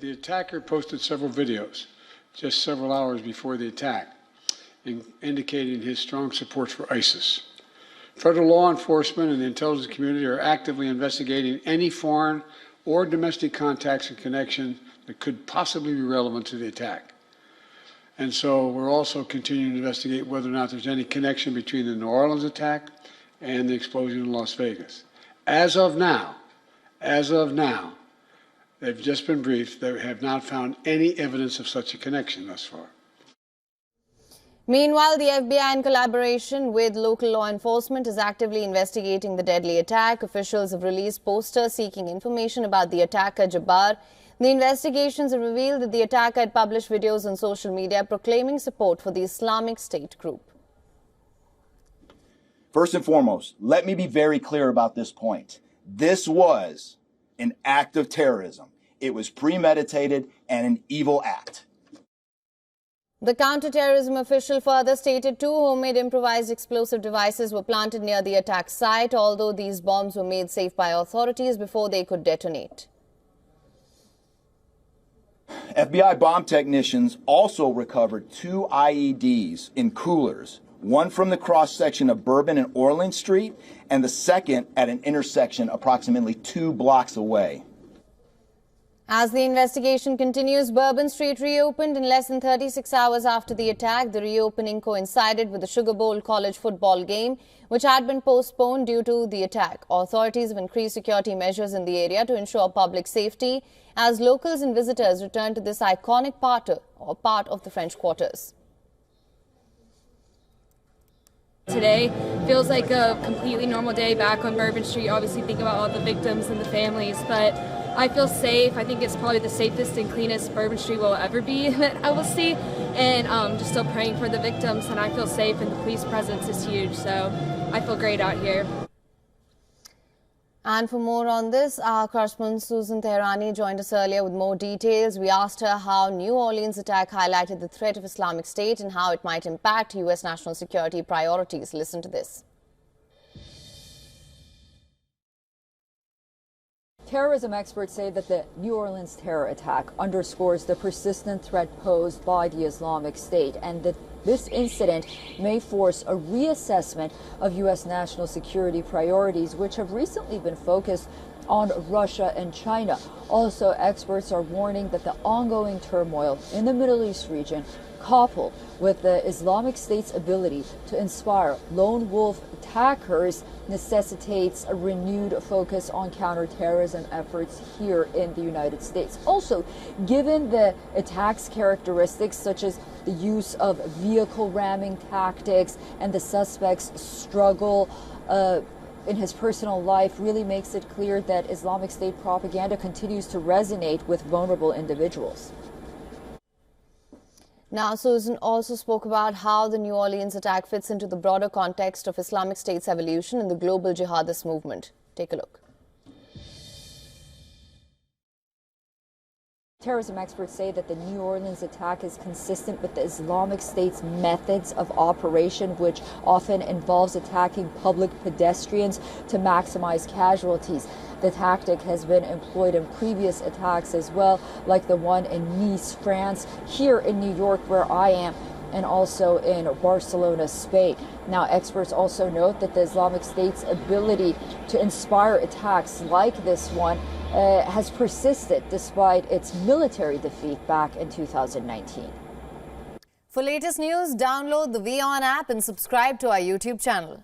The attacker posted several videos just several hours before the attack, indicating his strong support for ISIS. Federal law enforcement and the intelligence community are actively investigating any foreign or domestic contacts and connections that could possibly be relevant to the attack. And so we're also continuing to investigate whether or not there's any connection between the New Orleans attack and the explosion in Las Vegas. As of now, they've just been briefed. They have not found any evidence of such a connection thus far. Meanwhile, the FBI, in collaboration with local law enforcement, is actively investigating the deadly attack. Officials have released posters seeking information about the attacker, Jabbar. The investigations have revealed that the attacker had published videos on social media proclaiming support for the Islamic State group. First and foremost, let me be very clear about this point. This was an act of terrorism. It was premeditated and an evil act. The counterterrorism official further stated 2 homemade improvised explosive devices were planted near the attack site, although these bombs were made safe by authorities before they could detonate. FBI bomb technicians also recovered 2 IEDs in coolers, one from the cross-section of Bourbon and Orleans Street, and the second at an intersection approximately 2 blocks away. As the investigation continues, Bourbon Street reopened in less than 36 hours after the attack. The reopening coincided with the Sugar Bowl college football game, which had been postponed due to the attack. Authorities have increased security measures in the area to ensure public safety as locals and visitors return to this iconic part of the French Quarters. Today feels like a completely normal day back on Bourbon Street. Obviously think about all the victims and the families, but I feel safe. I think it's probably the safest and cleanest Bourbon Street will ever be that I will see. And just still praying for the victims, and I feel safe, and the police presence is huge. So I feel great out here. And for more on this, our correspondent Susan Teherani joined us earlier with more details. We asked her how New Orleans attack highlighted the threat of Islamic State and how it might impact U.S. national security priorities. Listen to this. Terrorism experts say that the New Orleans terror attack underscores the persistent threat posed by the Islamic State, and that this incident may force a reassessment of U.S. national security priorities, which have recently been focused on Russia and China. Also, experts are warning that the ongoing turmoil in the Middle East region, coupled with the Islamic State's ability to inspire lone wolf attackers, necessitates a renewed focus on counterterrorism efforts here in the United States. Also, given the attack's characteristics such as the use of vehicle ramming tactics and the suspect's struggle in his personal life, really makes it clear that Islamic State propaganda continues to resonate with vulnerable individuals. Now, Susan also spoke about how the New Orleans attack fits into the broader context of Islamic State's evolution in the global jihadist movement. Take a look. Terrorism experts say that the New Orleans attack is consistent with the Islamic State's methods of operation, which often involves attacking public pedestrians to maximize casualties. The tactic has been employed in previous attacks as well, like the one in Nice, France, here in New York, where I am, and also in Barcelona, Spain. Now, experts also note that the Islamic State's ability to inspire attacks like this one has persisted despite its military defeat back in 2019. For latest news, download the WION app and subscribe to our YouTube channel.